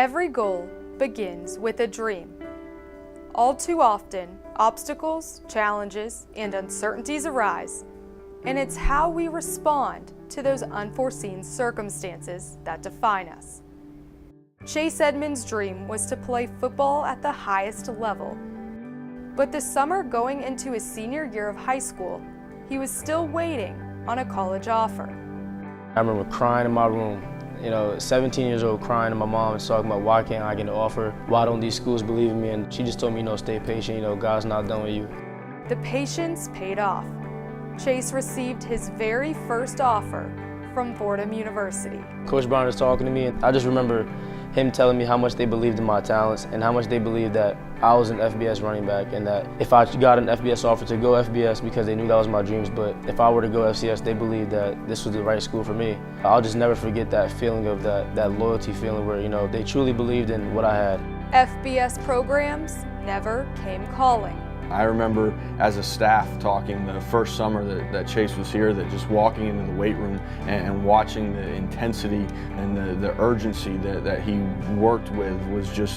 Every goal begins with a dream. All too often, obstacles, challenges, and uncertainties arise, and it's how we respond to those unforeseen circumstances that define us. Chase Edmonds' dream was to play football at the highest level, but this summer going into his senior year of high school, he was still waiting on a college offer. I remember crying in my room, 17 years old, crying to my mom and talking about why can't I get an offer? Why don't these schools believe in me? And she just told me, stay patient, God's not done with you. The patience paid off. Chase received his very first offer from Fordham University. Coach Brown was talking to me, and I just remember him telling me how much they believed in my talents and how much they believed that I was an FBS running back, and that if I got an FBS offer to go FBS because they knew that was my dreams, but if I were to go FCS, they believed that this was the right school for me. I'll just never forget that feeling of that loyalty feeling where, they truly believed in what I had. FBS programs never came calling. I remember as a staff talking the first summer that Chase was here, that just walking into the weight room and watching the intensity and the urgency that he worked with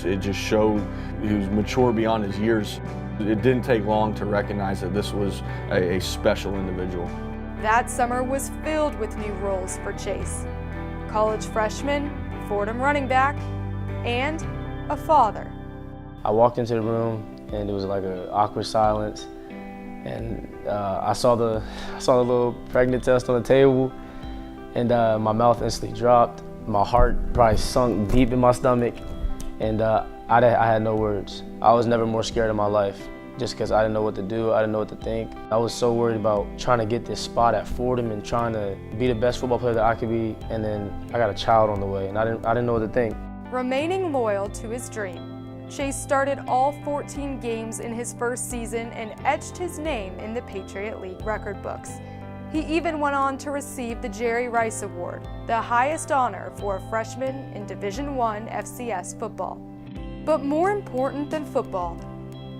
it just showed he was mature beyond his years. It didn't take long to recognize that this was a special individual. That summer was filled with new roles for Chase. College freshman, Fordham running back, and a father. I walked into the room and it was like an awkward silence, and I saw the little pregnant test on the table, and my mouth instantly dropped. My heart probably sunk deep in my stomach, and I had no words. I was never more scared in my life, just because I didn't know what to do, I didn't know what to think. I was so worried about trying to get this spot at Fordham and trying to be the best football player that I could be, and then I got a child on the way, and I didn't know what to think. Remaining loyal to his dream, Chase started all 14 games in his first season and etched his name in the Patriot League record books. He even went on to receive the Jerry Rice Award, the highest honor for a freshman in Division I FCS football. But more important than football,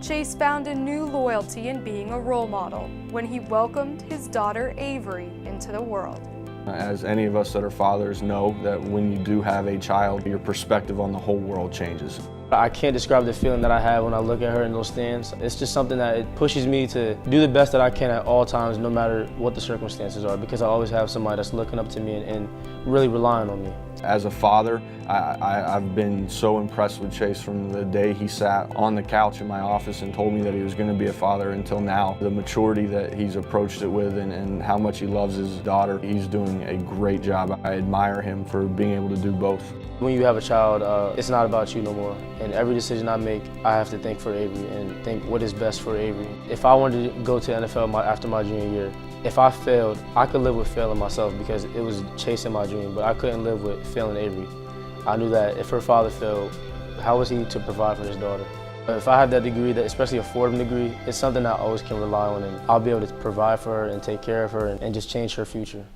Chase found a new loyalty in being a role model when he welcomed his daughter Avery into the world. As any of us that are fathers know, that when you do have a child, your perspective on the whole world changes. I can't describe the feeling that I have when I look at her in those stands. It's just something that it pushes me to do the best that I can at all times, no matter what the circumstances are, because I always have somebody that's looking up to me and really relying on me. As a father, I've been so impressed with Chase from the day he sat on the couch in my office and told me that he was going to be a father until now. The maturity that he's approached it with and how much he loves his daughter, he's doing a great job. I admire him for being able to do both. When you have a child, it's not about you no more. And every decision I make, I have to think for Avery and think what is best for Avery. If I wanted to go to NFL after my junior year, if I failed, I could live with failing myself because it was chasing my dream, but I couldn't live with failing Avery. I knew that if her father failed, how was he to provide for his daughter? If I have that degree, especially a Fordham degree, it's something I always can rely on, and I'll be able to provide for her and take care of her and just change her future.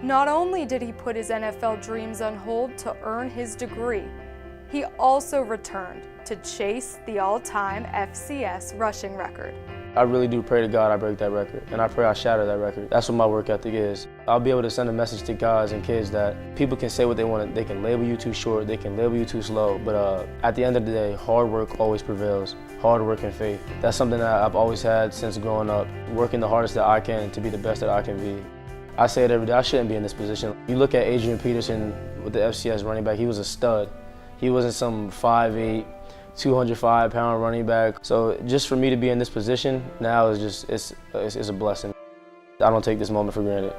Not only did he put his NFL dreams on hold to earn his degree, he also returned to chase the all-time FCS rushing record. I really do pray to God I break that record, and I pray I shatter that record. That's what my work ethic is. I'll be able to send a message to guys and kids that people can say what they want. They can label you too short, they can label you too slow, but at the end of the day, hard work always prevails. Hard work and faith. That's something that I've always had since growing up, working the hardest that I can to be the best that I can be. I say it every day, I shouldn't be in this position. You look at Adrian Peterson with the FCS running back, he was a stud. He wasn't some 5'8", 205-pound running back. So just for me to be in this position now is just, it's a blessing. I don't take this moment for granted.